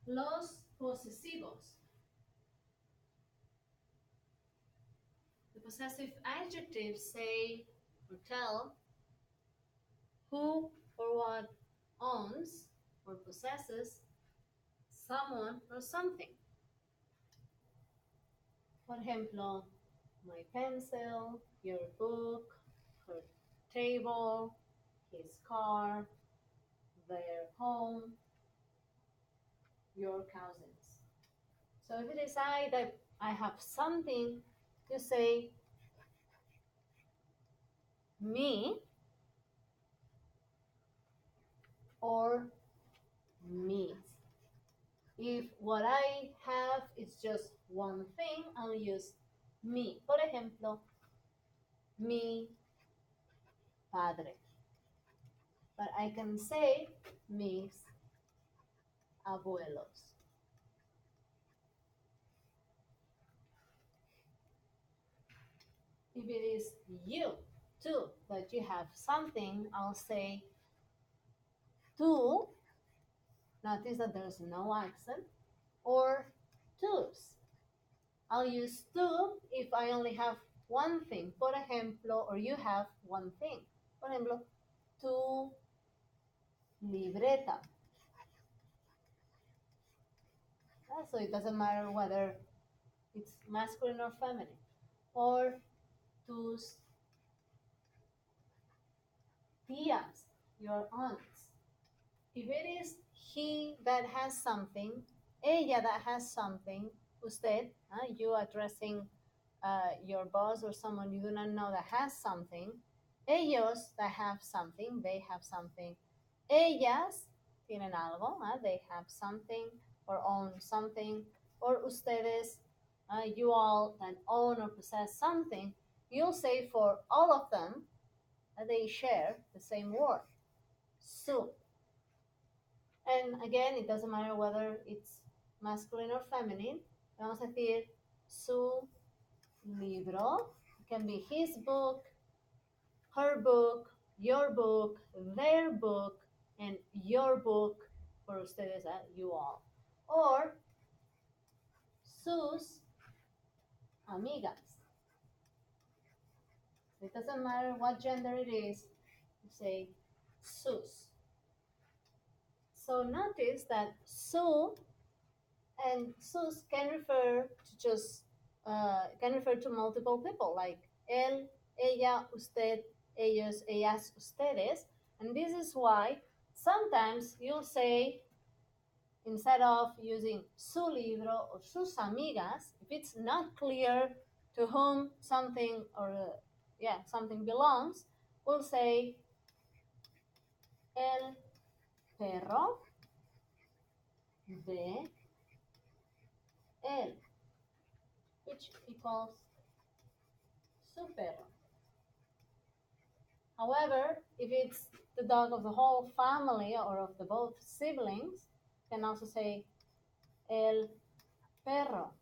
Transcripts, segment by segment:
Los posesivos. The possessive adjectives say or tell who or what owns or possesses someone or something. Por ejemplo, my pencil, your book, her table, his car, their home, your cousins. So if it is I that I have something, you say me or me. If what I have is just one thing, I'll use mi. Por ejemplo, mi padre. But I can say mis abuelos. If it is you too, that you have something, I'll say tú. Notice that there's no accent. Or tus. I'll use tú if I only have one thing. Por ejemplo, or you have one thing. Por ejemplo, tu libreta. So it doesn't matter whether it's masculine or feminine. Or tus tías, your aunts. If it is he that has something, ella that has something, usted, you addressing your boss or someone you do not know that has something, ellos that have something, they have something, ellas tienen algo, they have something or own something, or ustedes, you all that own or possess something, you'll say for all of them, they share the same word, su. And again, it doesn't matter whether it's masculine or feminine. Vamos a decir su libro. It can be his book, her book, your book, their book, and your book for ustedes, you all. Or sus amigas. It doesn't matter what gender it is, you say sus. So notice that su and sus can refer to just can refer to multiple people, like él, ella, usted, ellos, ellas, ustedes. And this is why sometimes you'll say, instead of using su libro or sus amigas, if it's not clear to whom something or something belongs, we'll say el perro de él, which equals su perro. However, if it's the dog of the whole family or of the both siblings, you can also say el perro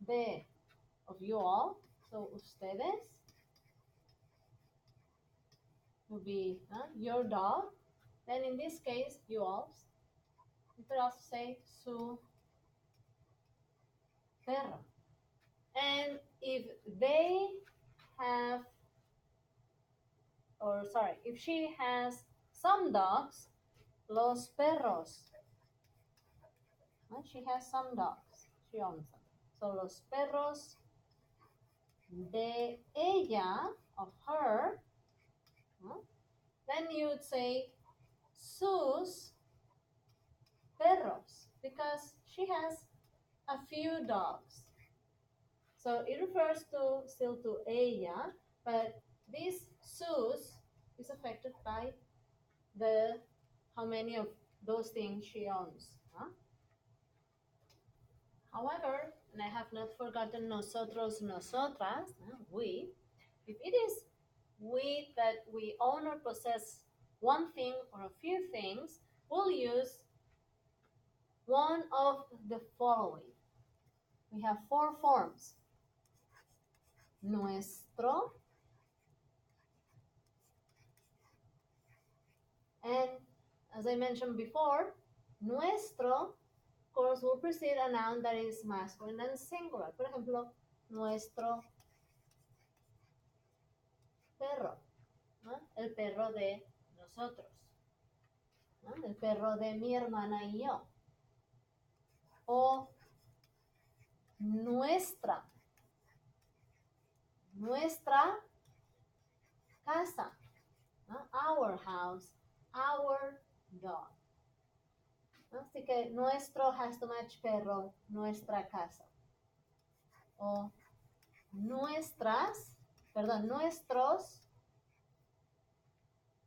de of you all. So ustedes would be your dog. Then in this case, you all. You could also say su perro. And if they have, or sorry, if she has some dogs, los perros. She has some dogs. She owns them. So los perros de ella, of her, then you would say sus perros, because she has a few dogs. So it refers to still to ella, but this sus is affected by the how many of those things she owns. However, and I have not forgotten nosotros, nosotras, we, if it is we that we own or possess one thing or a few things, we'll use one of the following. We have four forms. Nuestro, and as I mentioned before, Nuestro, of course, will precede a noun that is masculine and singular. Por ejemplo, nuestro perro, ¿no? El perro de nosotros, ¿no? El perro de mi hermana y yo. O nuestra casa, ¿no? Our house, our dog. ¿No? Así que nuestro has to match perro, nuestra casa. O nuestros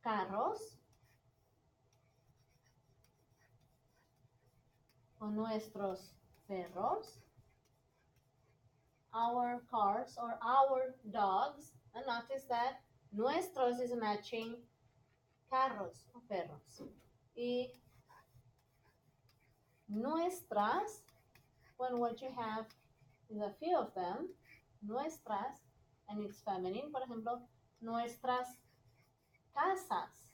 carros o nuestros perros, our cars or our dogs. And notice that nuestros is matching carros o perros. Y nuestras, when what you have is a few of them, nuestras, and it's feminine, por ejemplo, nuestras casas.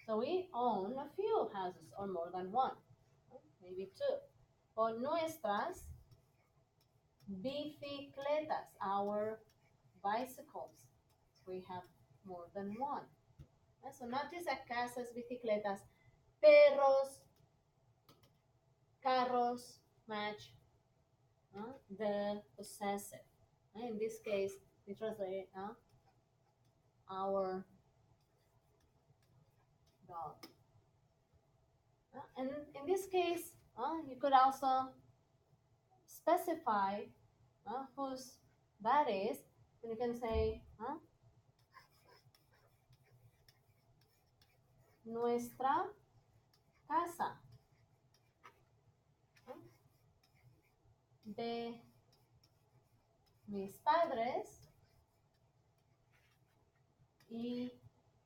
So we own a few houses or more than one, maybe two. Or nuestras bicicletas, our bicycles. So we have more than one. So notice that casas, bicicletas, perros, carros match the possessive. In this case, we translate our dog. And in this case, you could also specify whose that is. And you can say, nuestra casa. De mis padres y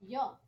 yo.